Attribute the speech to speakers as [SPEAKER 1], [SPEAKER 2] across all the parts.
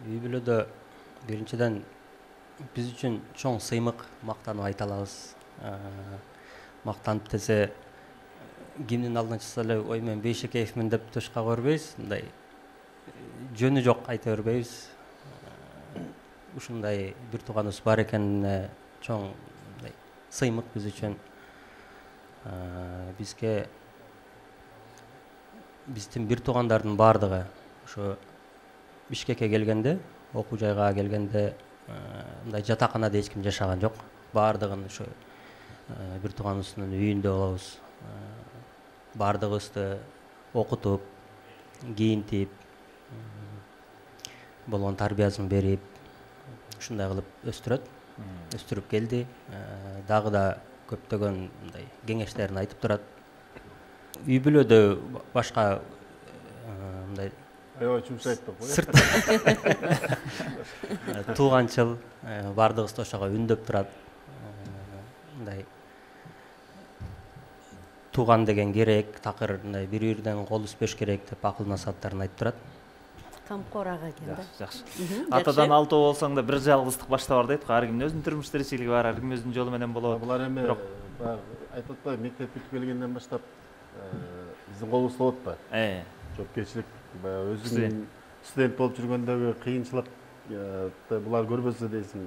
[SPEAKER 1] үй бүлөдө биринчиден биз үчүн чоң сыймык мактанып айта алабыз. Мактанып десе кимдин алдына чыкса эле ой мен Бейшекеевмин деп тышка көрбөйбүз, мындай жөнү жок айта бербейбиз. Ушундай бир тууганыбыз бар экенине чоң сыймык биз үчүн. Бизге биздин бир туугандардын баардыгы ошо Бишкекке келгенде, окуу жайга келгенде мындай жатаканада эч ким жашаган жок. Баардыгын ошо бир тууганыбыздын үйүндө болобуз. Баардыгыбызды окутуп, кийинтип, болгон тарбиясын берип, ушундай кылып өстүрөт. Өстүрүп келди. Дагы да көптөгөн мындай кеңештерин айтып турат. Үй бүлөдө башка мындай
[SPEAKER 2] аябай чумшайттык го.
[SPEAKER 1] Сырт тууганчыл баардыгыбызды ошого үндөп турат. Мындай тууган деген керек, такыр мындай бири-биринен кол үзбөш керек деп акыл насааттарын айтып турат.
[SPEAKER 3] Камкор ага экен да.
[SPEAKER 4] Жакшы. Атадан алтоо болсоң да бир жалгыздык башта бар дейт. Ар кимдин өзүнүн турмуш тиричилиги бар, ар ким өзүнүн жолу менен болот.
[SPEAKER 2] Булар эми айтып атпайбы, мектеп бүтүп келгенден баштап биздин колубузда болот да. Жоопкерчилик баягы өзүң студент болуп жүргөндөгү кыйынчылык булар көрбөсө дейсиң.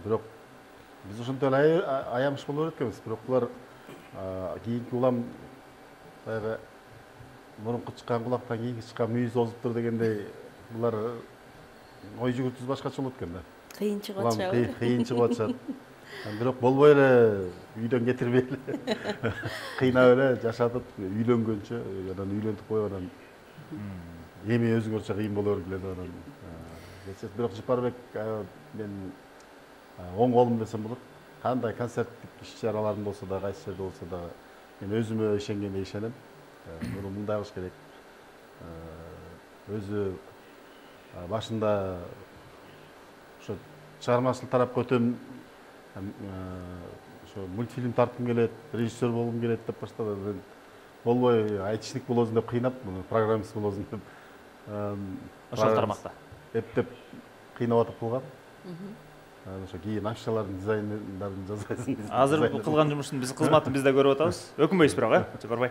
[SPEAKER 2] Бирок биз ошентип эле аямыш боло берет экенбиз. Бирок булар кийинки улам баягы мурунку чыккан кулактан кийинки чыккан мүйүз озуптур дегендей, булар ой жүгүртүүсү башкача болот экен да.
[SPEAKER 3] Кыйын чыгып атышабы?
[SPEAKER 2] Кыйын чыгып атышат. Бирок болбой эле үйдөн кетирбей эле кыйнап эле жашатып үйлөнгөнчө, анан үйлөнтүп коюп анан эми өзүңөрчө кыйын боло бергиле деп анан. Бирок Жапарбек мен оң колум десем болот. Кандай концерттик иш-чараларым болсо да, кайсы жерде болсо да мен өзүмө ишенгенге ишенем. Муну мындай кылыш керек. Өзү башында ошо чыгармачылык тарапка өтөм, ошо мультфильм тарткым келет, режиссер болгум келет деп баштады. Болбой айтышник болосуң деп кыйнап, муну программист болосуң деп.
[SPEAKER 4] Ошол тармакта.
[SPEAKER 2] Эптеп кыйнап атып кылгам. Ошо кийин афишалардын дизайнерларын жасайсың.
[SPEAKER 4] Азыр кылган жумуштун биз кызматын биз да көрүп атабыз. Өкүнбөйсүз бирок, Жапарбай.